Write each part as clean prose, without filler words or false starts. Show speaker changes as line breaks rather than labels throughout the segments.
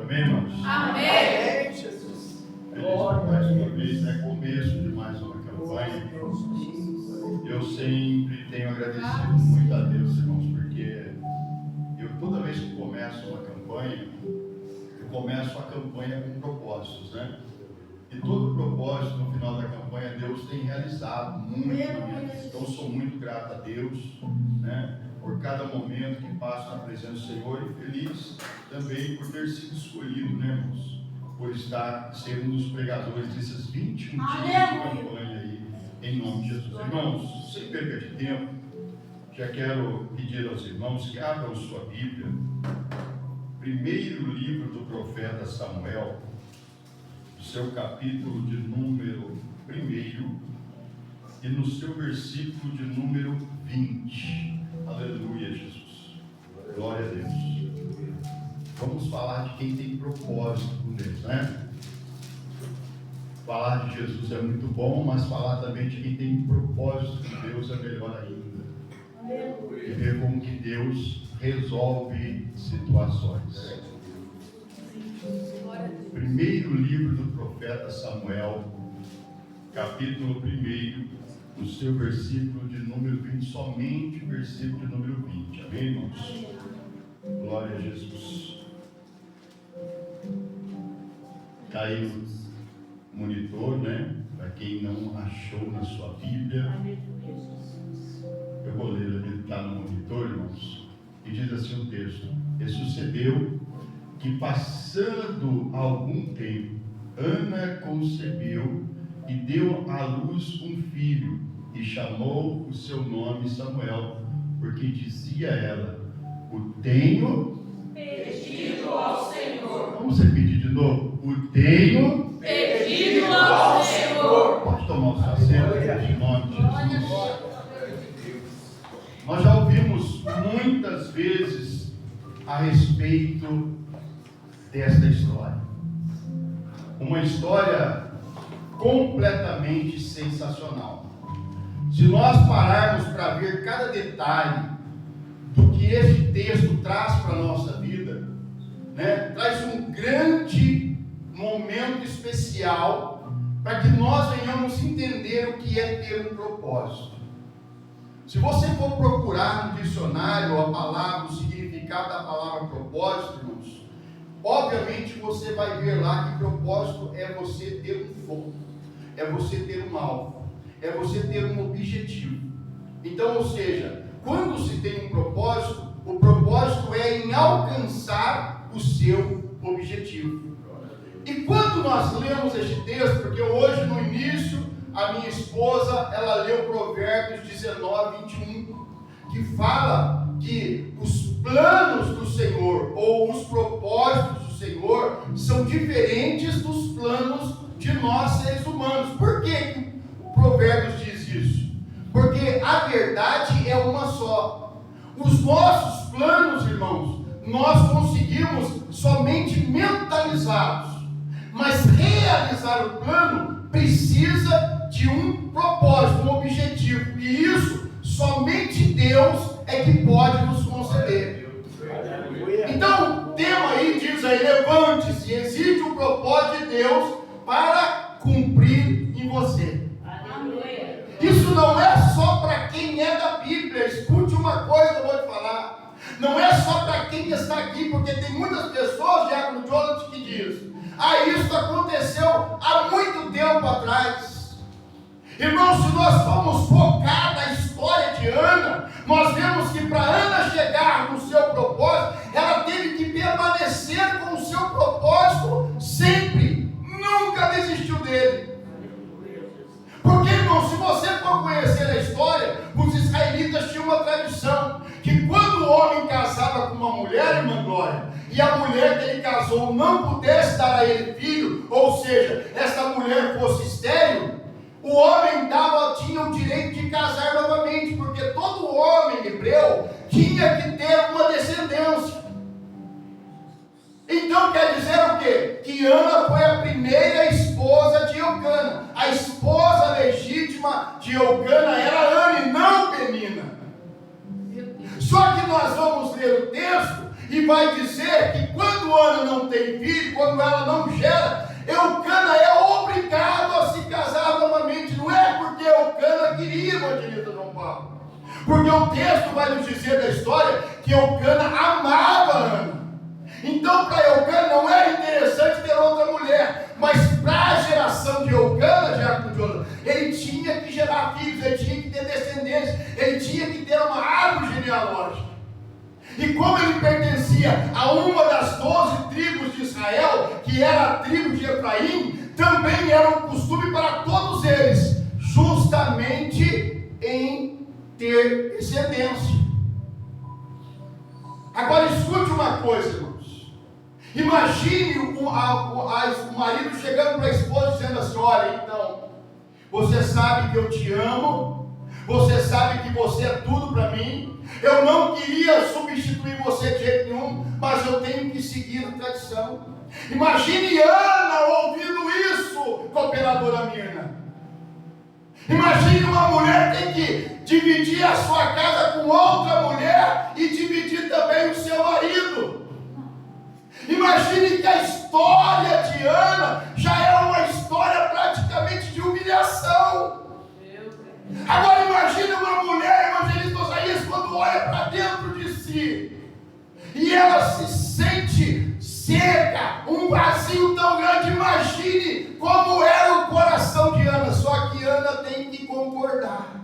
Amém, irmãos?
Amém, Jesus.
Feliz mais uma vez, começo de mais uma campanha. Eu sempre tenho agradecido muito a Deus, irmãos, porque toda vez que começo uma campanha, eu começo a campanha com propósitos, né? E todo propósito no final da campanha Deus tem realizado muito na minha vida. Então eu sou muito grato a Deus, né? Por cada momento que passo na presença do Senhor, e feliz também por ter sido escolhido, né, irmãos? Por ser um dos pregadores desses 21 dias de campanha aí, em nome de Jesus. Irmãos, sem perda de tempo, já quero pedir aos irmãos que abram sua Bíblia, primeiro livro do profeta Samuel, no seu capítulo de número 1 e no seu versículo de número 20. Aleluia, Jesus. Glória a Deus. Vamos falar de quem tem propósito com Deus, né? Falar de Jesus é muito bom, mas falar também de quem tem propósito com Deus é melhor ainda. E ver como que Deus resolve situações. Primeiro livro do profeta Samuel, capítulo 1, no seu versículo de número 20, somente o versículo de número 20. Amém, irmãos? Glória a Jesus. Está aí o monitor, né? Para quem não achou na sua Bíblia. Eu vou ler ali, está no monitor, irmãos. E diz assim o texto: E sucedeu que, passando algum tempo, Ana concebeu e deu à luz um filho, e chamou o seu nome Samuel, porque dizia ela: O tenho
pedido ao Senhor.
Vamos repetir de novo: O tenho
pedido ao Senhor.
Pode tomar o seu assento, em nome de Jesus. Nós já ouvimos muitas vezes a respeito desta história. Uma história completamente sensacional. Se nós pararmos para ver cada detalhe do que este texto traz para a nossa vida, né, traz um grande momento especial para que nós venhamos entender o que é ter um propósito. Se você for procurar no dicionário a palavra, o significado da palavra propósito, irmãos, obviamente você vai ver lá que propósito é você ter um foco, é você ter um alvo, é você ter um objetivo. Então, ou seja, quando se tem um propósito, o propósito é em alcançar o seu objetivo. E quando nós lemos este texto, porque hoje no início a minha esposa, ela leu Provérbios 19, 21, que fala que os planos do Senhor, ou os propósitos do Senhor, são diferentes dos planos de nós seres humanos. Por que o Provérbios diz isso? Porque a verdade é uma só. Os nossos planos, irmãos, nós conseguimos somente mentalizá-los, mas realizar o plano precisa de um propósito, um objetivo, e isso somente Deus é que pode nos conceder. Então o tema aí diz aí: levante-se, existe um propósito de Deus para cumprir em você. Isso não é só para quem é da Bíblia. Escute uma coisa que eu vou te falar: não é só para quem está aqui, porque tem muitas pessoas, Diácono Jonathan, que diz: isso aconteceu há muito tempo atrás. Irmãos, se nós formos focar na história de Ana, nós vemos que para Ana chegar no seu propósito, ela teve que permanecer com o seu propósito sempre, nunca desistiu dele. Porque, irmão, se você for conhecer a história, os israelitas tinham uma tradição, que quando o homem casava com uma mulher, irmã Glória, e a mulher que ele casou não pudesse dar a ele filho, ou seja, essa mulher fosse estéril, o homem tinha o direito de casar novamente, porque todo homem hebreu tinha que ter uma descendência. Então quer dizer o quê? Que Ana foi a primeira esposa de Eucana. A esposa legítima de Eucana era Ana e não Penina. Só que nós vamos ler o texto e vai dizer que quando Ana não tem filho, quando ela não gera, Eucana é obrigado a se casar novamente. Não é porque Eucana queria, evangelista João Paulo, porque o texto vai nos dizer da história que Eucana amava Ana. Então, para Eucana não era interessante ter outra mulher, mas para a geração de Eucana, Diácono Jonas, ele tinha que gerar filhos, ele tinha que ter descendência, ele tinha que ter uma árvore genealógica. E como ele pertencia a uma das 12 tribos de Israel, que era a tribo de Efraim, também era um costume para todos eles, justamente em ter descendência. Agora escute uma coisa, irmãos. Imagine o marido chegando para a esposa dizendo assim: olha, então, você sabe que eu te amo, você sabe que você é tudo para mim, eu não queria substituir você de jeito nenhum, mas eu tenho que seguir a tradição. Imagine Ana ouvindo isso, cooperadora Mirna. Imagine uma mulher ter que dividir a sua casa com outra mulher e dividir também o seu marido. Imagine que a história de Ana já é uma história praticamente de humilhação. Agora imagine uma mulher, evangelista Osaías, quando olha para dentro de si e ela se sente seca, um vazio tão grande. Imagine como era o coração de Ana. Só que Ana tem que concordar.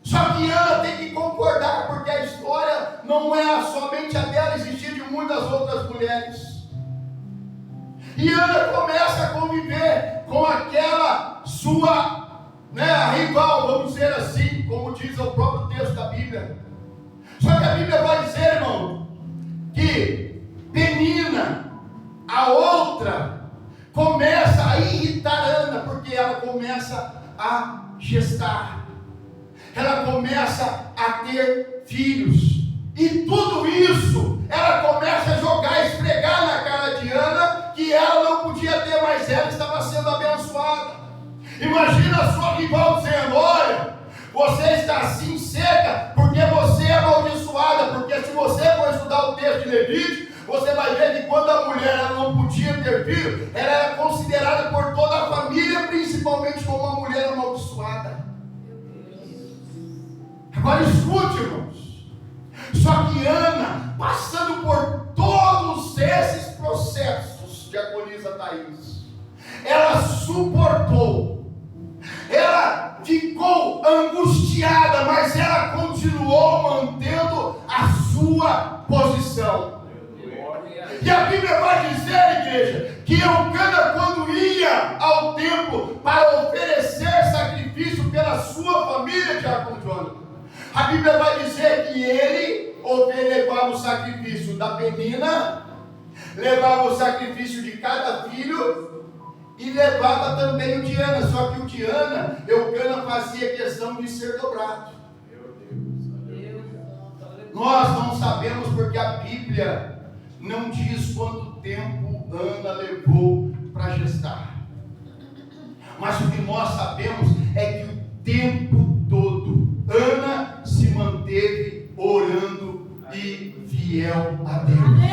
Só que Ana tem que concordar, porque a história não é somente a dela, existia de muitas outras mulheres. E Ana começa a conviver com aquela sua rival, vamos dizer assim, como diz o próprio texto da Bíblia. Só que a Bíblia vai dizer, irmão, que Penina, a outra, começa a irritar Ana, porque ela começa a gestar, ela começa a ter filhos, e tudo isso ela começa a jogar, esfregar na cara de Ana, que ela não podia ter mais ela, estava sendo abençoada. Imagina a sua rival dizendo: olha, você está assim seca porque você é amaldiçoada. Porque se você for estudar o texto de Levítico, você vai ver que quando a mulher ela não podia ter filho, ela era considerada por toda a família, principalmente como uma mulher amaldiçoada. Agora escute, irmãos. Só que Ana, passando por todos esses processos, diaconisa Thaís, ela suportou. Ela ficou angustiada, mas ela continuou mantendo a sua posição. E a Bíblia vai dizer, igreja, que Eucana, quando ia ao templo para oferecer sacrifício pela sua família, Diácono Jonas, a Bíblia vai dizer que ele levava o sacrifício da Penina, levava o sacrifício de cada filho, e levava também o de Ana. Só que o de Ana, Eucana fazia questão de ser dobrado. Nós não sabemos, porque a Bíblia não diz quanto tempo Ana levou para gestar. Mas o que nós sabemos é que o tempo todo Ana se manteve orando e fiel a Deus.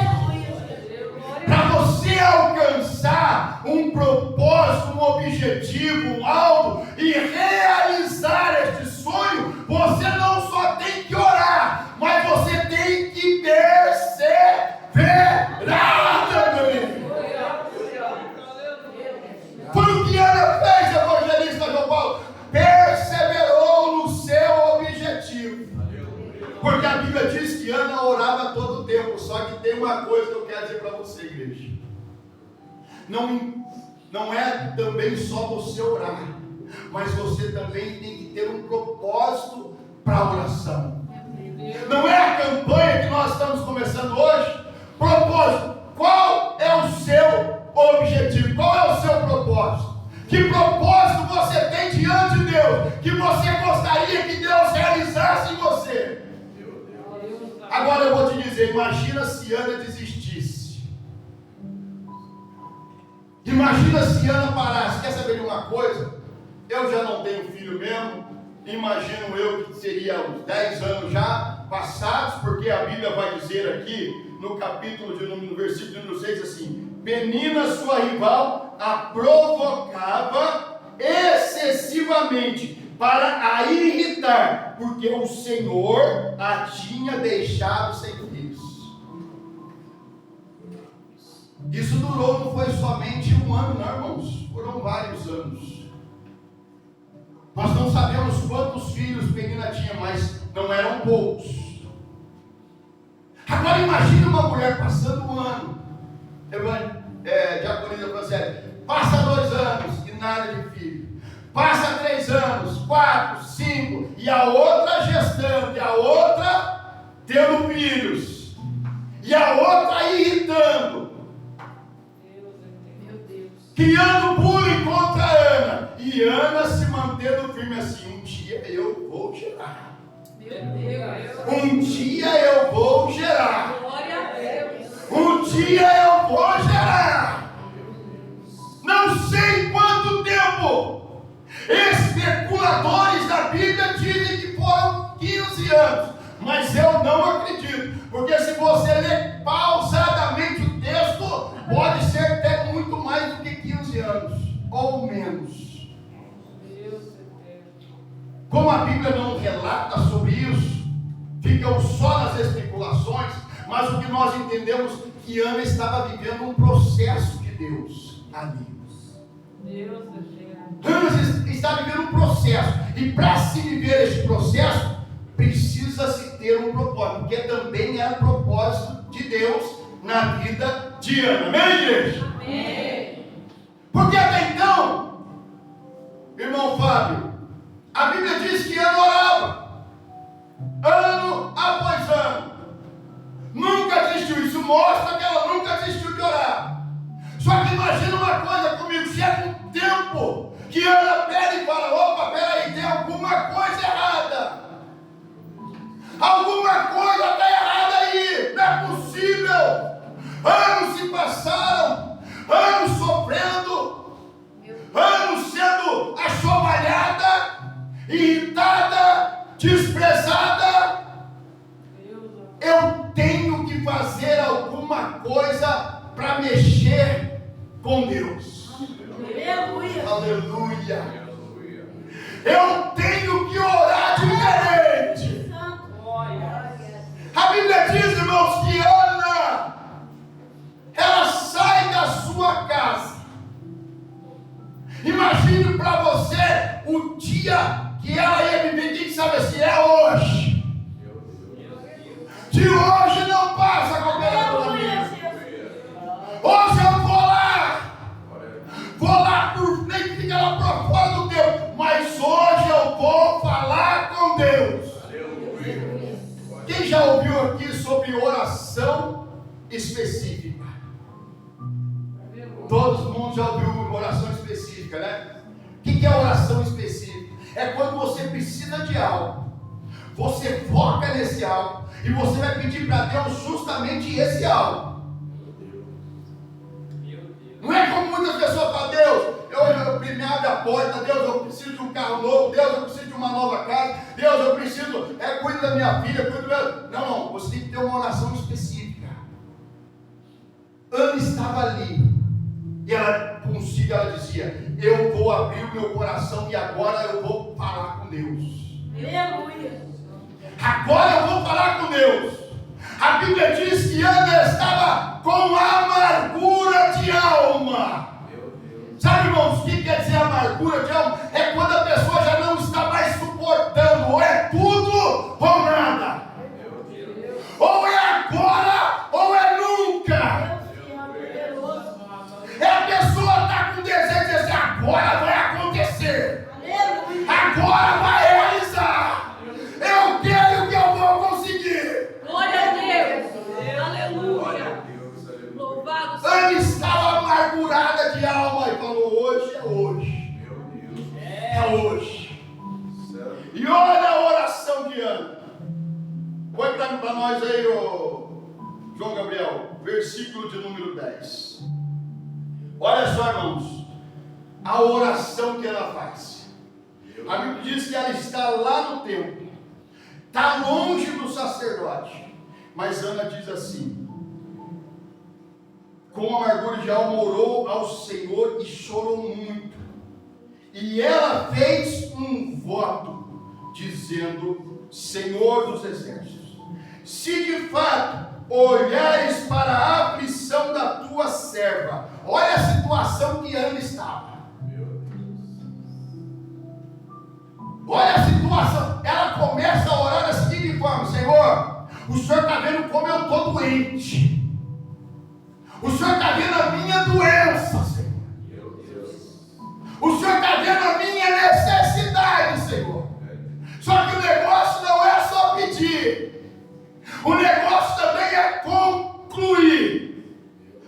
Para você alcançar um propósito, um objetivo, um alvo e realizar este sonho, você não só tem que orar, mas você tem que perseverar também. Foi o que Ana fez, evangelista João Paulo. Perseverou no seu objetivo. Porque a Bíblia diz que Ana orava todo o tempo. Só que tem uma coisa que eu quero dizer para você, igreja. Não é também só você orar, mas você também tem que ter um propósito para a oração. Não é a campanha que nós estamos começando hoje? Propósito. Qual é o seu objetivo? Qual é o seu propósito? Que propósito você tem diante de Deus? Que você gostaria que Deus realizasse em você? Agora eu vou te dizer, imagina se Ana desistisse. Imagina se Ana parasse. Quer saber de uma coisa? Eu já não tenho filho mesmo, imagino eu que seria uns 10 anos já passados, porque a Bíblia vai dizer aqui, no capítulo no versículo número 6, assim: Penina, sua rival, a provocava excessivamente para a irritar, porque o Senhor a tinha deixado sem filhos. Isso durou, não foi somente um ano, não, irmãos, foram vários anos. Nós não sabemos quantos filhos Penina tinha, mas não eram poucos. Agora imagine uma mulher passando um ano, diaconisa Francélio, passa 2 anos e nada de filho, passa 3 anos, 4, 5, e a outra gestando, e a outra tendo filhos, e a outra irritando, criando bullying contra a Ana, e Ana se mantendo firme assim: um dia eu vou gerar. Um dia eu vou gerar. Um dia eu vou gerar. Não sei quanto tempo. Especuladores da Bíblia dizem que foram 15 anos, mas eu não acredito, porque se você ler pausadamente o texto, pode ser até muito mais do que 15 anos, ou menos. Como a Bíblia não relata sobre isso, ficam só nas especulações, mas o que nós entendemos é que Ana estava vivendo um processo de Deus ali. Ana está vivendo um processo, e para se viver este processo, precisa-se ter um propósito, porque também era propósito de Deus na vida de Ana. Amém, igreja?
Amém.
Porque até então, irmão Fábio, a Bíblia diz que Ana orava, ano após ano, nunca desistiu. Isso mostra que ela nunca desistiu de orar. Só que imagina uma coisa comigo: chega um tempo que Ana pega e fala: opa, peraí, tem alguma coisa errada. Alguma coisa está errada aí, não é possível. Anos se passaram, anos sofrendo, anos sendo assovalhada, irritada, desprezada. Eu tenho que fazer alguma coisa para mexer com Deus.
Aleluia.
Aleluia. Eu tenho que orar diferente. A Bíblia diz, irmãos, que Ana, ela sai da sua casa. Imagine para você o dia que ela ia viver. Quem sabe assim, é hoje. De hoje não passa, cooperador amigo. Hoje eu vou lá, nem que fica lá para fora do tempo, mas hoje eu vou falar com Deus. Quem já ouviu aqui sobre oração específica? Todo mundo já ouviu oração específica, né? O que é oração específica? É quando você precisa de algo, você foca nesse algo, e você vai pedir para Deus justamente esse algo. Não é como muitas pessoas falam: Deus, eu me abre a porta, Deus, eu preciso de um carro novo, Deus, eu preciso de uma nova casa, Deus, eu preciso, cuida da minha filha, cuida do meu... Não, você tem que ter uma oração específica. Ana estava ali, e ela consigo, ela dizia: eu vou abrir o meu coração e agora eu vou falar com Deus.
Aleluia.
Agora eu vou falar com Deus. A Bíblia diz que Ana estava com amargura de alma. Sabe, irmãos, o que quer dizer amargura de alma? É quando a pessoa já não está mais suportando. Ou é tudo ou nada. Ou é agora ou é nunca. É a pessoa está com desejo de dizer: agora vai acontecer. Agora vai realizar. Eu quero que eu vou conseguir.
Glória a Deus. Aleluia. Louvado seja.
Ana estava amargurada de alma e falou: hoje é hoje. É hoje. E olha a oração de Ana. Põe para nós aí, João Gabriel, versículo de número 10. Olha só, irmãos, a oração que ela faz. A Bíblia diz que ela está lá no templo, está longe do sacerdote. Mas Ana diz assim: com amargura de alma orou ao Senhor e chorou muito. E ela fez um voto, dizendo: Senhor dos exércitos, se de fato olhares para a aflição da tua serva. Olha a situação que Ana estava. Olha a situação. Ela começa a orar da seguinte forma: Senhor, o Senhor está vendo como eu estou doente. O Senhor está vendo a minha doença, Senhor. O Senhor está vendo a minha necessidade, Senhor. Só que o negócio não é só pedir. O negócio também é concluir.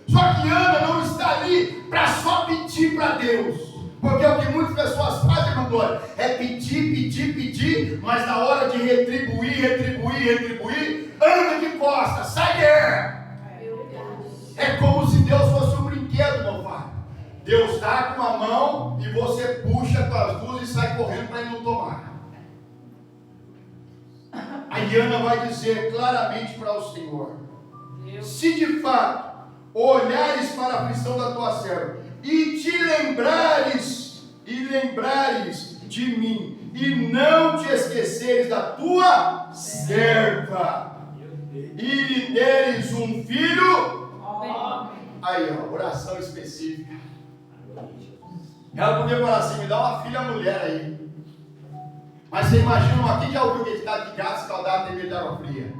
Só que Ana não está ali para só pedir para Deus. Porque o que muitas pessoas fazem, irmão Glória, é pedir, mas na hora de retribuir, anda de costas, sai dela. É como se Deus fosse um brinquedo, meu pai. Deus dá com a mão e você puxa com as duas e sai correndo para ele não tomar. Aí Ana vai dizer claramente para o Senhor: se de fato olhares para a aflição da tua serva e te lembrares de mim e não te esqueceres da tua serva e lhe deres um filho. Aí, ó, oração específica. Ela podia falar assim: me dá uma filha mulher aí. Mas você imagina, quem já ouviu que está de gato escaldado tem medo de água fria?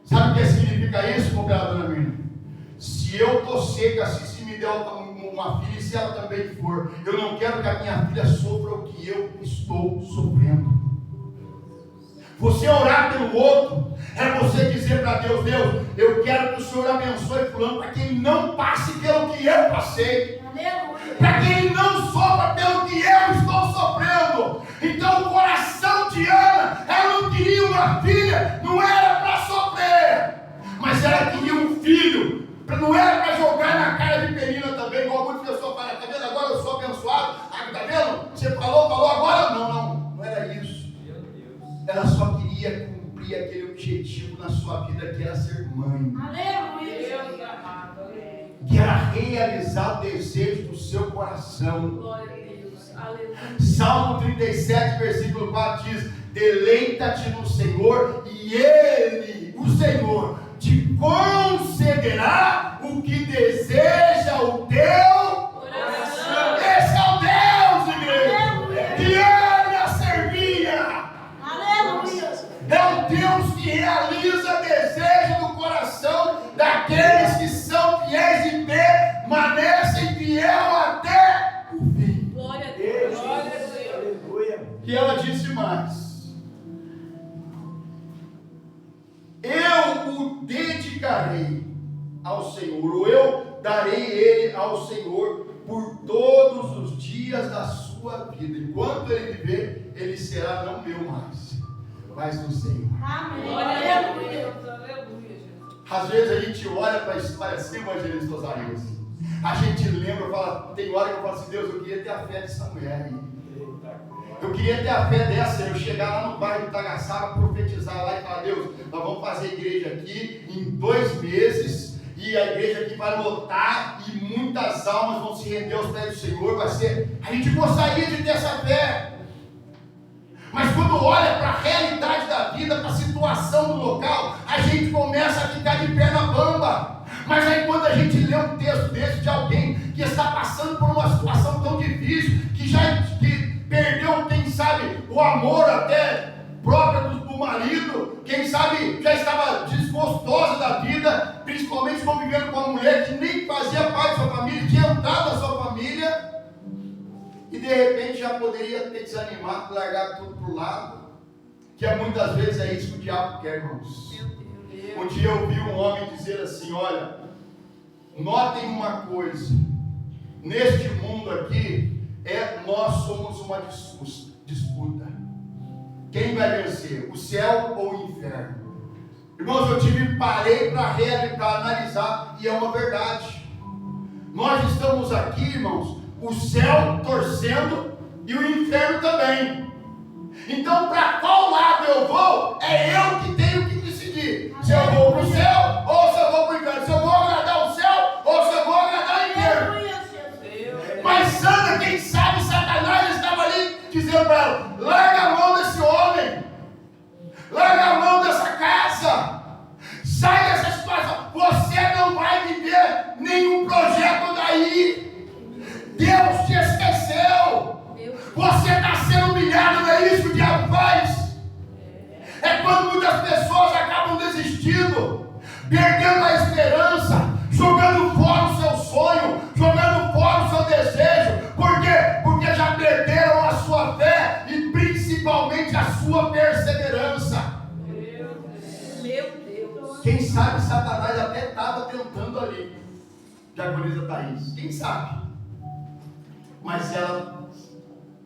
Sabe o que significa isso, cooperadora Mirna? Se eu estou seca, se me der uma filha, e se ela também for, eu não quero que a minha filha sofra o que eu estou sofrendo. Você orar pelo outro é você dizer para Deus: Deus, eu quero que o Senhor abençoe fulano para que ele não passe pelo que eu passei, para que ele não sofra pelo que eu estou sofrendo. Então o coração de Ana, ela não queria uma filha, não era para sofrer, mas ela queria um filho, não era para jogar na cara de Penina também, igual muitas pessoas falam: está vendo, agora eu sou abençoado, está vendo, você falou, agora não era isso. Ela só queria cumprir aquele objetivo na sua vida, que era ser mãe.
Aleluia.
Que era realizar o desejo do seu coração.
Glória a Deus. Aleluia.
Salmo 37, versículo 4 diz: deleita-te no Senhor e Ele, o Senhor, te concederá o que deseja o teu coração. Esse é o Deus, igreja, que Ana servia. É o Deus que realiza desejo no coração daqueles que são fiéis e permanecem fiel até o fim.
Glória a Deus. Glória a Deus.
E ela disse mais: eu o dedicarei ao Senhor, ou eu darei ele ao Senhor por todos os dias da sua vida. Enquanto ele viver, ele será não meu mais, mas do Senhor.
Amém. Glória a Deus. Aleluia, Jesus.
Às vezes a gente olha para a história assim, evangelista Osarias. A gente lembra, fala, tem hora que eu falo assim: Deus, eu queria ter a fé dessa mulher aí. Eu queria ter a fé dessa, eu chegar lá no bairro de Tagaçaba, profetizar lá e falar: Deus, nós vamos fazer igreja aqui em 2 meses, e a igreja aqui vai lotar, e muitas almas vão se render aos pés do Senhor. Vai ser, a gente gostaria de ter essa fé. Mas quando olha para a realidade da vida, para a situação do local, a gente começa a ficar de perna bamba. Mas aí quando a gente lê um texto desse de alguém que está passando por uma situação tão difícil, que perdeu, quem sabe, o amor até próprio do marido, quem sabe já estava desgostosa da vida, principalmente convivendo com uma mulher que nem fazia parte da sua família, tinha entrado na sua família, e de repente já poderia ter desanimado, largado tudo para o lado, que muitas vezes é isso que o diabo quer, irmãos. Um dia eu ouvi um homem dizer assim: olha, notem uma coisa, neste mundo aqui, nós somos uma disputa. Quem vai vencer? O céu ou o inferno? Irmãos, parei para analisar, e é uma verdade. Nós estamos aqui, irmãos, o céu torcendo e o inferno também. Então, para qual lado eu vou, é eu que tenho que decidir. Se eu vou para o céu ou se eu vou para o inferno. Se eu vou agradar o céu ou se eu vou agradar o inferno. Mas Sandra, quem sabe Satanás estava ali dizendo para ela: larga a mão desse homem, larga a mão dessa casa, sai dessa situação. Você não vai viver nenhum projeto daí. Deus te esqueceu. Você está sendo humilhado, não é isso que o diabo faz? É quando muitas pessoas acabam desistindo, perdendo a esperança, jogando fora o seu sonho, jogando fora o seu desejo. Por quê? Porque já perderam a sua fé e principalmente a sua perseverança.
Meu Deus.
Quem sabe Satanás até estava tentando ali, Diaconisa Thaís, quem sabe? Mas ela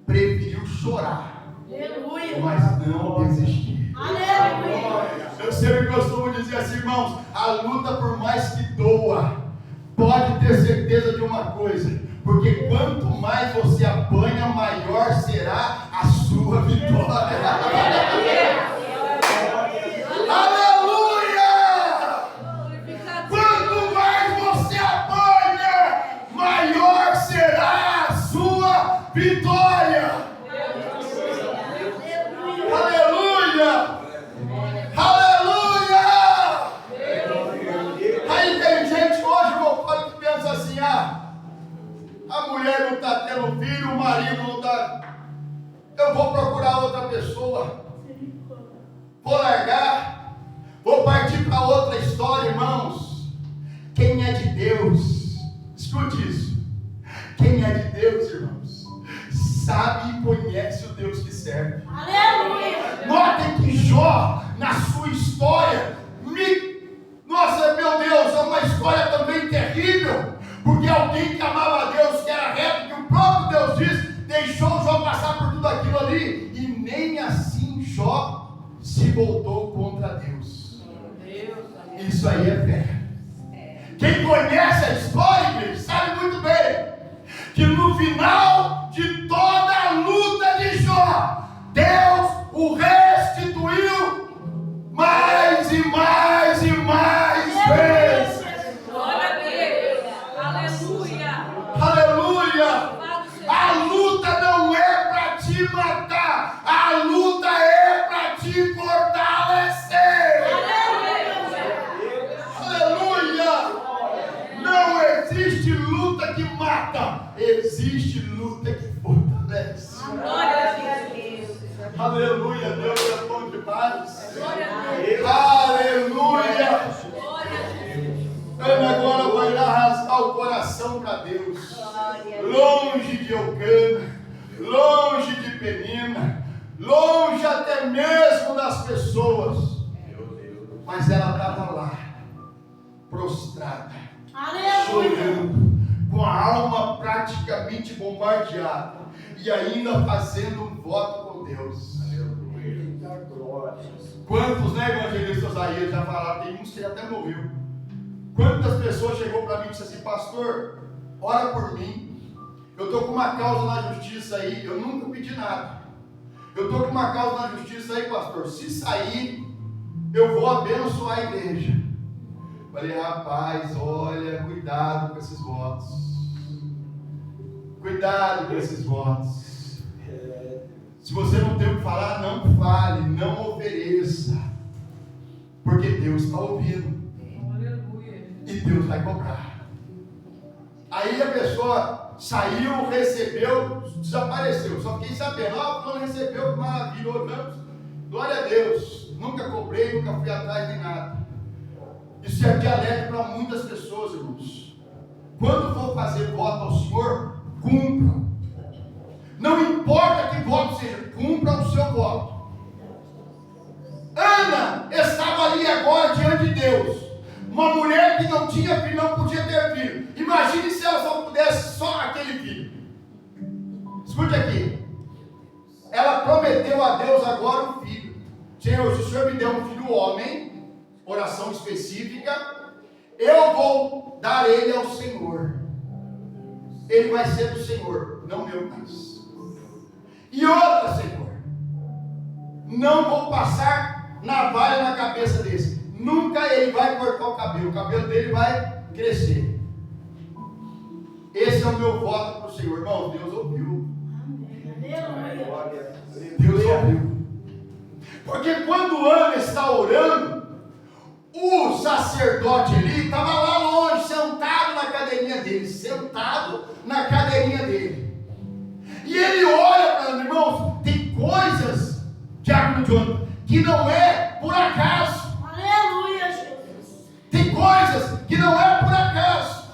preferiu chorar,
Aleluia.
mas não desistir.
Aleluia.
Eu sempre costumo dizer assim, irmãos, a luta, por mais que doa, pode ter certeza de uma coisa, porque quanto mais você apanha, maior será a sua vitória. Aleluia! Quanto mais você apanha, maior será a sua vitória. Aleluia! Aleluia! Aí tem gente hoje, meu pai, que pensa assim: a mulher não está tendo filho, o marido não está. Eu vou procurar outra pessoa, vou largar, vou partir para outra história, irmãos. Quem é de Deus, escute isso. Quem é de Deus, irmãos, sabe e conhece o Deus que serve.
Aleluia.
Notem que Jó, na sua história, nossa, meu Deus, é uma história também terrível, porque alguém que amava a Deus, que era reto, que o próprio Deus diz, deixou Jó passar por tudo aquilo ali, e nem assim Jó se voltou contra Deus. Isso aí é fé. Quem conhece a história, igreja, sabe muito bem que no final de toda a luta de Jó, Deus o restituiu mais e mais e mais vezes.
Glória a Deus. Aleluia.
Aleluia! A luta não é para te matar, a luta é para te fortalecer. Aleluia! Não existe luta que mata, existe luta que fortalece.
Glória a Deus.
Aleluia, Deus é bom demais.
Glória a Deus.
Aleluia!
Glória a Deus.
Ana agora vai lá rasgar o coração para Deus. Longe de Eucana, longe de Penina, longe até mesmo das pessoas. Mas ela estava lá, prostrada, chorando, com a alma praticamente bombardeada, e ainda fazendo um voto com Deus. Quantos, né, evangelistas aí já falaram? Tem uns que até morreu. Quantas pessoas chegou para mim e disse assim: pastor, ora por mim, eu estou com uma causa na justiça aí, eu nunca pedi nada, eu estou com uma causa na justiça aí, pastor, se sair, eu vou abençoar a igreja. Falei: rapaz, olha, cuidado com esses votos, cuidado com esses votos. Se você não tem o que falar, não fale, não ofereça, porque Deus está ouvindo. E Deus vai cobrar. Aí a pessoa saiu, recebeu, desapareceu. Só fiquei sabendo: fulano recebeu, que maravilha, oramos. Glória a Deus. Nunca cobrei, nunca fui atrás nem nada. Isso é dialeto para muitas pessoas, irmãos. Quando for fazer voto ao Senhor, cumpra. Não importa que voto seja, cumpra o seu voto. Ana estava ali agora diante de Deus. Uma mulher que não tinha filho, não podia ter filho. Imagine se ela só pudesse só aquele filho. Escute aqui. Ela prometeu a Deus agora um filho. Senhor, se o Senhor me der um filho homem, oração específica, eu vou dar ele ao Senhor. Ele vai ser do Senhor, não meu mais. E outra, Senhor, não vou passar navalha na cabeça desse. Nunca ele vai cortar o cabelo dele vai crescer. Esse é o meu voto para o Senhor. Irmão, Deus ouviu. Deus ouviu. Porque quando Ana está orando, o sacerdote ali estava lá longe, sentado na cadeirinha dele. E ele olha para ela, irmãos, tem coisas, Diácono Jonathan, que não é por acaso.
Aleluia, Jesus.
Tem coisas que não é por acaso.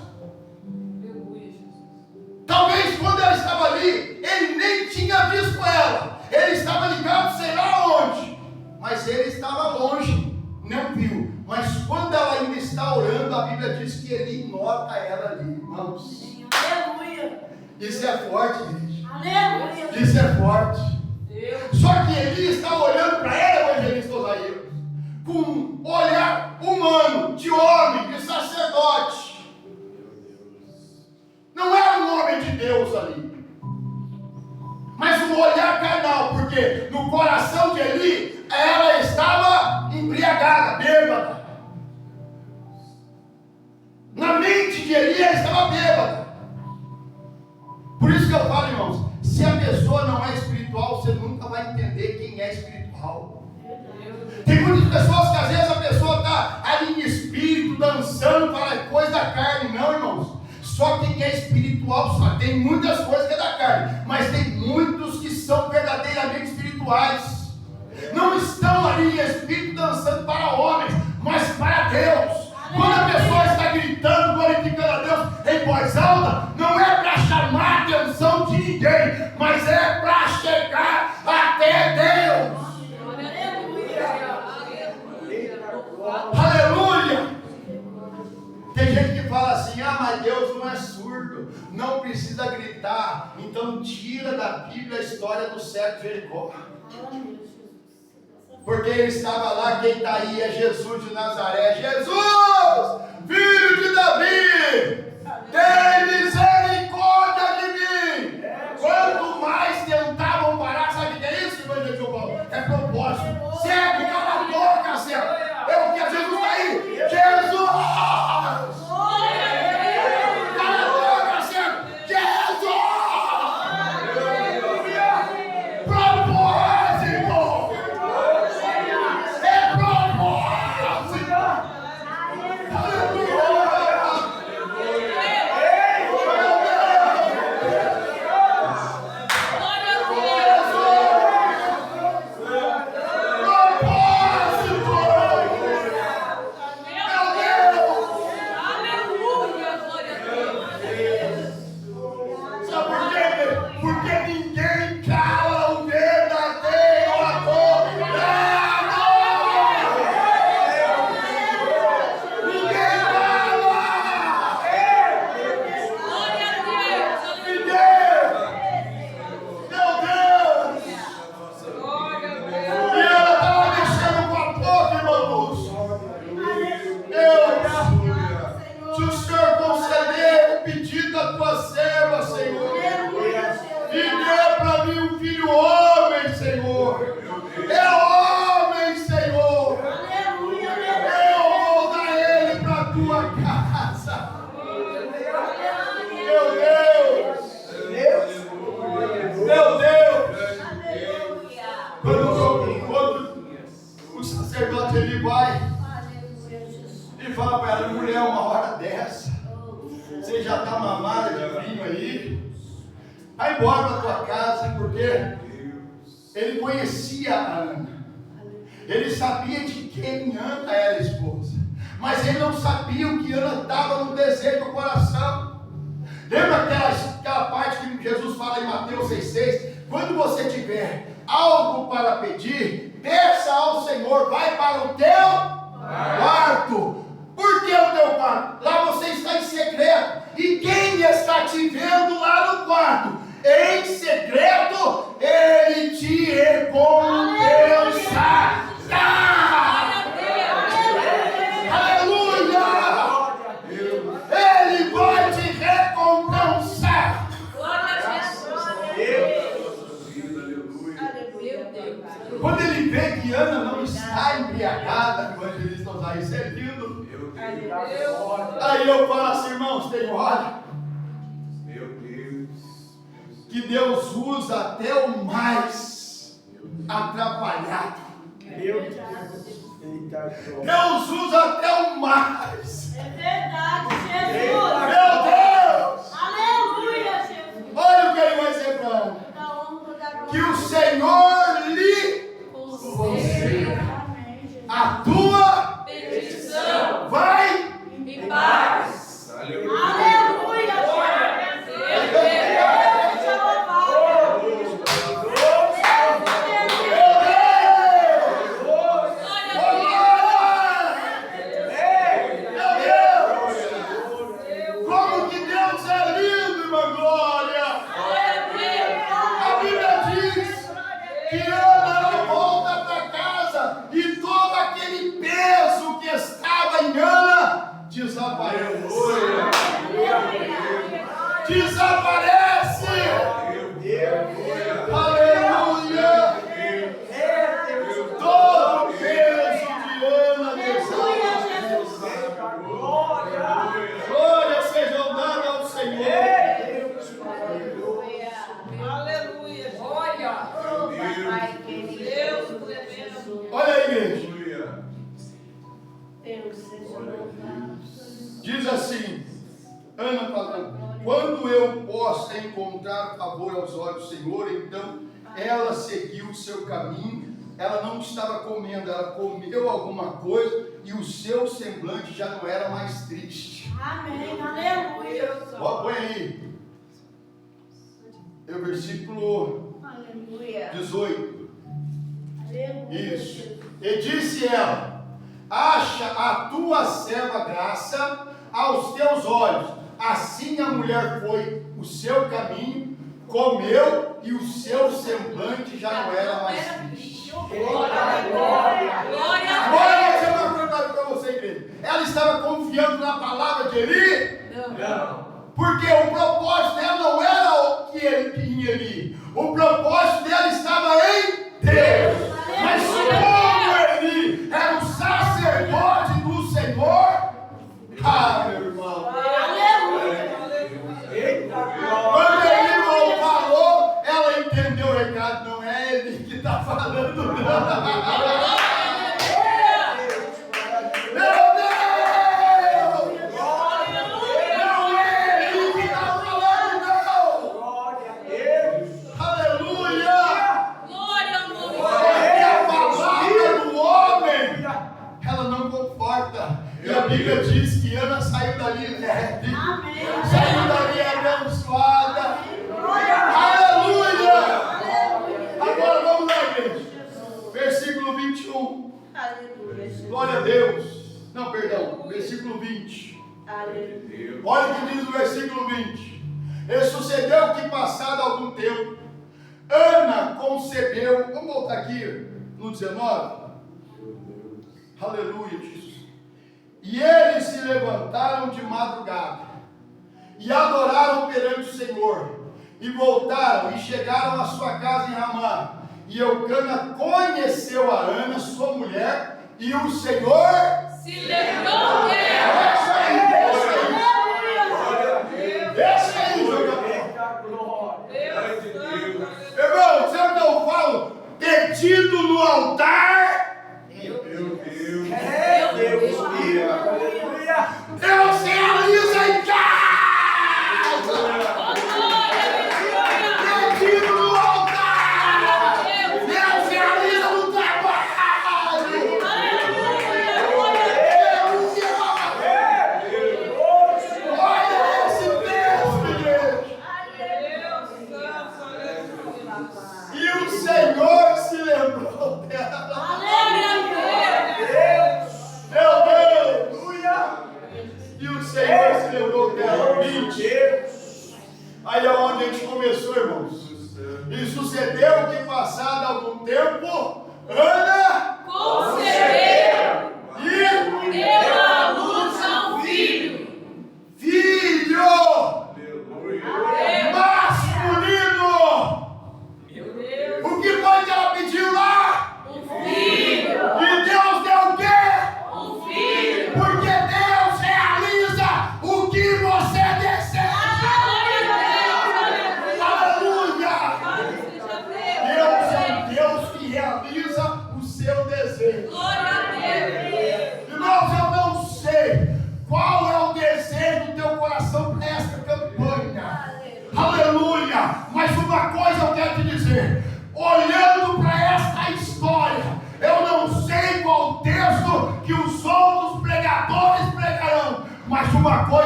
Talvez quando ela estava ali, ele nem tinha visto ela. Ele estava ligado sei lá onde. Mas ele estava longe, não viu. Mas quando ela ainda está orando, a Bíblia diz que ele nota ela ali, irmãos.
Aleluia.
Isso é forte, gente.
Aleluia.
Isso é forte. Só que ele está olhando para ela, evangelista Osaías, com um olhar humano, de homem, de sacerdote. Não era um homem de Deus ali, mas um olhar carnal, porque no coração de Eli, ela estava embriagada, bêbada. Na mente de Eli, ela estava bêbada. Por isso que eu falo, irmãos, se a pessoa não é espiritual, você nunca vai entender quem é espiritual. Tem muitas pessoas que às vezes a pessoa está ali em espírito, dançando, fala coisa da carne. Não, irmãos. Só quem é espiritual sabe. Tem muitas coisas que é da carne, mas tem muitos que são verdadeiramente espirituais. Não estão ali em espírito dançando para homens, mas para Deus. Quando a pessoa está gritando, glorificando a Deus em voz alta, não é para chamar a atenção de ninguém, mas é para chegar até Deus. Aleluia! Tem gente que fala assim, mas Deus não é surdo, não precisa gritar. Então tira da Bíblia a história do cego de Jericó. Porque ele estava lá, quem está aí é Jesus de Nazaré. Jesus, filho de Davi, tem misericórdia de mim. Quanto mais tentavam parar, sabe o que é isso, irmão de Paulo? É propósito. Cego, cala a boca, cego. É o que Jesus está aí. Jesus! Cala a boca, cego. Jesus! Propósito! É propósito! Aleluia! Vai embora para tua casa, porque ele conhecia a Ana. Ele sabia de quem Ana era esposa. Mas ele não sabia o que Ana estava no desejo do coração. Lembra aquela parte que Jesus fala em Mateus 6,6? Quando você tiver algo para pedir, peça ao Senhor, vai para o teu quarto. Por que o teu quarto? Lá você está em secreto. E quem está te vendo lá no quarto? Em secreto, Ele te recompensará. Aleluia! Ele vai te recompensar. Aí eu falo assim, irmãos, tem hora
Meu Deus.
que Deus usa até o mais atrapalhado.
Meu Deus. Eita, glória.
Deus usa até o mais.
É verdade, Jesus.
Meu Deus!
Aleluia, Jesus.
Olha o que ele vai dizer para ela.
Da honra, da glória.
Que o Senhor lhe
Você,
Amém, Jesus.
a tua
petição
vai.
e paz.
Aleluia.
Aleluia, Jesus. Deus te louvado.
Como que Deus é lindo, irmã Glória! A Bíblia diz que Ana não volta para casa e todo aquele peso que estava em Ana desaparece. Desaparece!
Meu Deus.
Aleluia! Todo o peso de Ana desaparece. Glória sejam dadas ao Senhor.
Aleluia. Olha. Deus tremendo.
Olha aí, igreja.
Aleluia.
Deus seja louvado.
Diz assim, Ana falando, quando eu possa encontrar favor aos olhos do Senhor, então ela seguiu o seu caminho, ela não estava comendo, ela comeu alguma coisa e o seu semblante já não era mais triste.
Amém, aleluia.
Ó, põe aí, é o versículo
Aleluia.
18,
Aleluia.
isso, e disse ela, acha a tua serva graça aos teus olhos. Assim a mulher foi o seu caminho, comeu e o seu semblante já não era mais triste.
Glória a Deus.
Agora eu vou dizer uma coisa para você, igreja. Ela estava confiando na palavra de Eli,
Não.
porque o propósito dela não era o que ele tinha em Eli. O propósito dela estava em Deus. Mas como Eli era o sacerdote do Senhor, meu irmão.
Aleluia.
Eita,
Quando
glória.
ele não falou, ela entendeu o recado. Não é ele que está falando, não. Meu Deus! Não é ele que está falando, não.
Glória a Deus.
Aleluia!
Glória ao nome de
Porque a palavra do homem, ela não conforta. E a Bíblia diz que Ana saiu dali leve.
Amém.
Saiu dali abençoada.
Aleluia.
Aleluia! Agora vamos lá, igreja. Versículo 21.
Aleluia, Jesus.
Glória a Deus. Não, perdão. Versículo 20.
Aleluia.
Olha o que diz o versículo 20. E sucedeu que, passado algum tempo, Ana concebeu. Vamos voltar aqui no 19. Aleluia, Jesus. E eles se levantaram de madrugada e adoraram perante o Senhor. E voltaram e chegaram à sua casa em Ramá. E Eucana conheceu a Ana, sua mulher, e o Senhor.
se lembrou dela.
Deixa aí,
Glória a Deus.
deixa aí, jogador.
Eita, glória. Glória de Deus.
Irmão, se eu não falo pedido no altar,
Meu Deus.
Meu Deus.
Aleluia.
Deus realiza em casa. Pedido no altar, Deus realiza no trabalho. Olha esse texto, igreja. E o Senhor se lembrou dela. Meu Deus! E o Senhor se lembrou dela. 20. Aí é onde a gente começou, irmãos. E sucedeu que, passado algum tempo, Ana
Concebeu,
e
deu à luz a um filho.
filho
Aleluia.
masculino.
Meu Deus.
O que foi que ela pediu lá?
Um filho.
E Deus deu o quê?
Um filho.
Porque Deus realiza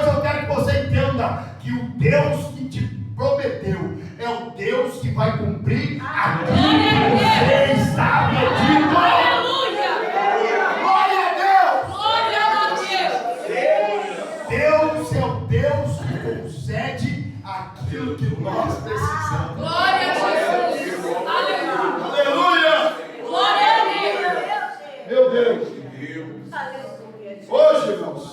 eu quero que você entenda que o Deus que te prometeu é o Deus que vai cumprir aquilo que você está pedindo.
Aleluia!
Glória a Deus!
Glória a Deus!
Deus é o Deus que concede aquilo que nós precisamos.
Glória a Jesus! Aleluia!
Aleluia!
Glória a Deus!
Meu Deus!
Aleluia.
Hoje, irmãos,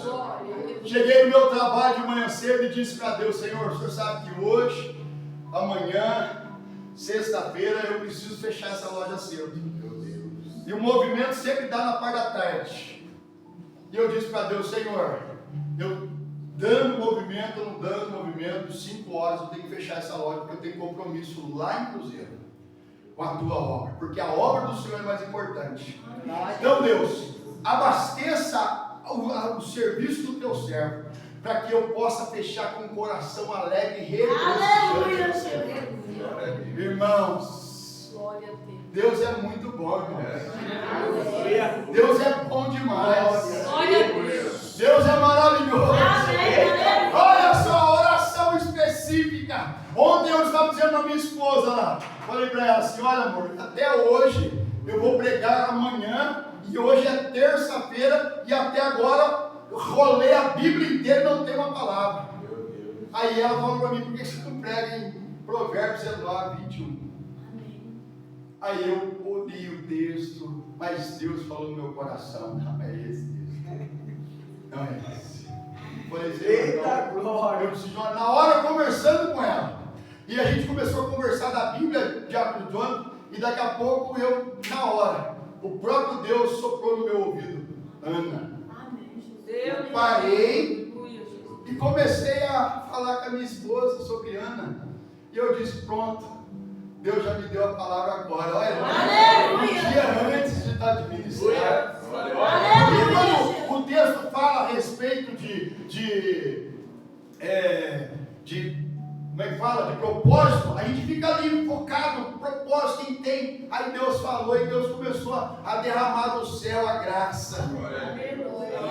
cheguei no meu trabalho de manhã cedo e disse para Deus: Senhor, o Senhor sabe que hoje, amanhã, sexta-feira, eu preciso fechar essa loja cedo. E o movimento sempre dá na parte da tarde. E eu disse para Deus: Senhor, eu dando movimento ou não dando movimento, 5 horas eu tenho que fechar essa loja, porque eu tenho compromisso lá em Cruzeiro com a tua obra, porque a obra do Senhor é mais importante. Então, Deus, abasteça o serviço do teu servo, para que eu possa fechar com o coração alegre e
Aleluia,
regocijante.
Senhor.
Irmãos,
Glória a Deus.
Deus é muito bom, irmãos.
Aleluia.
Deus é bom demais.
Glória a Deus!
Deus é maravilhoso.
Amém.
Olha só, oração específica. Ontem eu estava dizendo para minha esposa lá, falei para ela assim: olha, amor, até hoje eu vou pregar amanhã, e hoje é terça-feira, e até agora rolei a Bíblia inteira e não tem uma palavra. Aí ela falou para mim: por que você não prega em Provérbios 19, 21? Aí eu li o texto, mas Deus falou no meu coração: não é esse texto, não é esse. Falei:
Eita glória!
eu preciso, na hora conversando com ela, e a gente começou a conversar da Bíblia, Diácono John, e daqui a pouco eu, na hora, o próprio Deus soprou no meu ouvido: Ana. Eu parei e comecei a falar com a minha esposa sobre Ana, e eu disse: pronto, Deus já me deu a palavra agora. Olha,
Aleluia.
um dia antes de estar de ministrar.
Aleluia.
E quando o texto fala a respeito como é que fala? De propósito, a gente fica ali focado, propósito, quem tem. Aí Deus falou, e Deus começou a derramar do céu a graça.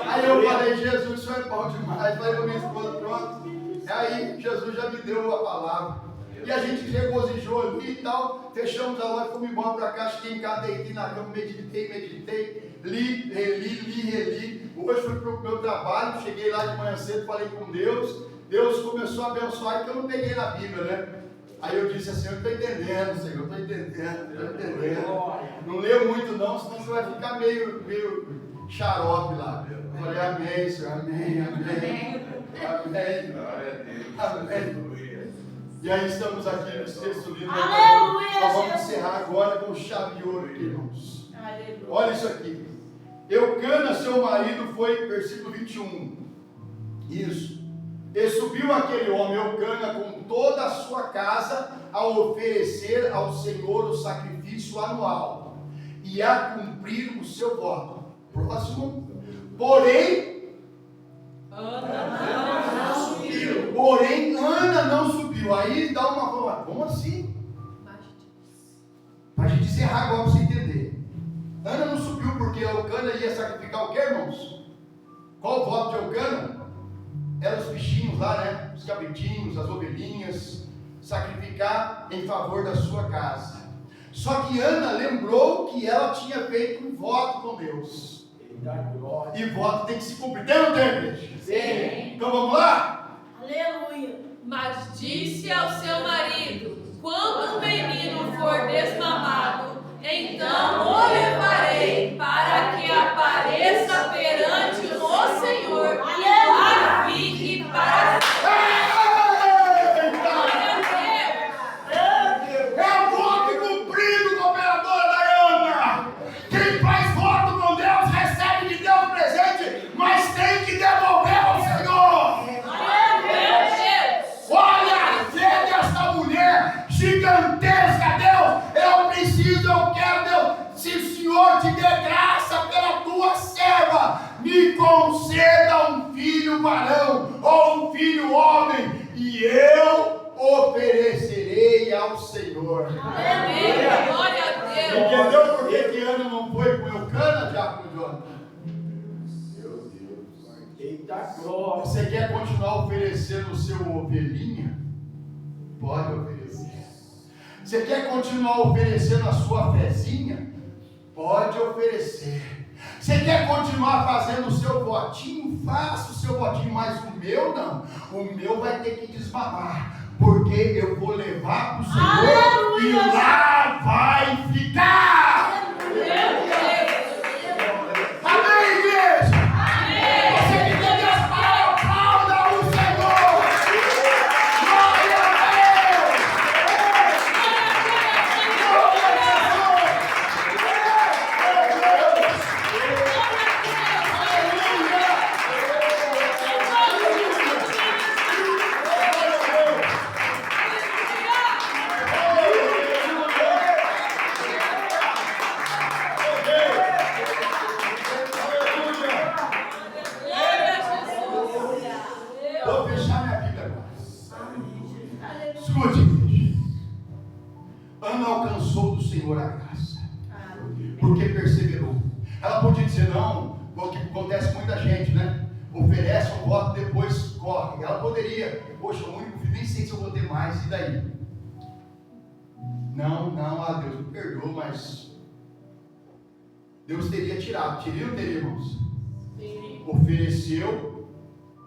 Aí eu falei: Jesus, isso é bom demais. Falei para minha esposa: pronto. Aí Jesus já me deu a palavra. E a gente regozijou ali e tal. Fechamos a loja, fomos embora para cá. Cheguei em casa, deitei na cama, meditei. Li. Hoje fui para o meu trabalho. Cheguei lá de manhã cedo, falei com Deus. Deus começou a abençoar, porque eu não peguei na Bíblia, né? Aí eu disse assim: eu estou entendendo, Senhor, estou entendendo. Não leio muito não, senão você vai ficar meio xarope lá. Eu falei: amém, Senhor, amém. E aí estamos aqui no texto lindo.
Aleluia,
Nós vamos
Jesus.
encerrar agora com chave de ouro aqui, irmãos.
Aleluia.
Olha isso aqui. Eucana, seu marido, foi, versículo 21. Isso. E subiu aquele homem, Eucana, com toda a sua casa, a oferecer ao Senhor o sacrifício anual e a cumprir o seu voto. Próximo. Porém, Ana não subiu. Aí dá uma fala: como assim? Para a gente encerrar agora, para você entender. Ana não subiu porque Eucana ia sacrificar o que, irmãos? Qual o voto de Eucana? Eram os bichinhos lá, né? Os cabritinhos, as ovelhinhas, sacrificar em favor da sua casa. Só que Ana lembrou que ela tinha feito um voto com Deus. E voto tem que se cumprir. Tem ou não tem, igreja?
Sim.
Então vamos lá?
Aleluia.
Mas disse ao seu marido: quando o menino for desmamado, então o levarei para que apareça perante o Senhor e lá fique para
É o voto cumprido, cooperadora Dayana. Quem faz voto com Deus recebe de Deus presente, mas tem que devolver ao Senhor. Olha a fé dessa mulher gigantesca, Deus. Eu quero, Deus. Se o Senhor te der graça pela tua serva, me conceda um filho varão ou um filho homem, e eu oferecerei ao Senhor.
Amém. Glória a Deus.
Entendeu por que Ana não foi com Eucana, Diácono Jonas?
Eita glória.
Você quer continuar oferecendo o seu ovelhinha? Pode oferecer. Você quer continuar oferecendo a sua fezinha? Pode oferecer. Você quer continuar fazendo o seu votinho? Faça o seu votinho, mas o meu não. O meu vai ter que desmamar, porque eu vou levar para o Senhor.
Aleluia.
E lá vai ficar. Amém, igreja? Você que tem as palavras, aplauda o Senhor. Glória a Deus. Vou fechar minha Bíblia agora. Escute, igreja. Ana alcançou do Senhor a graça, porque perseverou. Ela podia dizer não, porque acontece muita gente, né? Oferece um voto, depois corre. Ela poderia, poxa, o único filho, nem sei se eu vou ter mais, e daí? Não, Deus me perdoa, mas Deus teria tirado. Teria ou não teria, irmãos? Ofereceu,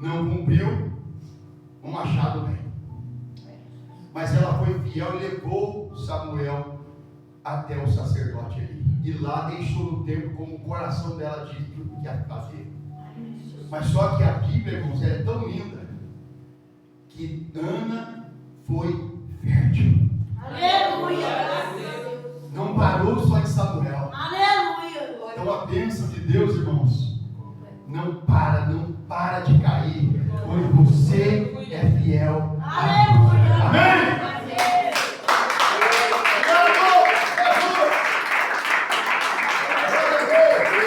não cumpriu, o machado vem. Mas ela foi fiel e levou Samuel até o sacerdote ali. E lá deixou no templo como o coração dela disse que ia fazer. Mas só que a Bíblia, irmãos, ela é tão linda que Ana foi fértil.
Aleluia.
Não parou só em Samuel.
Aleluia.
Então a bênção de Deus, irmãos, não para de cair quando você é fiel a Deus.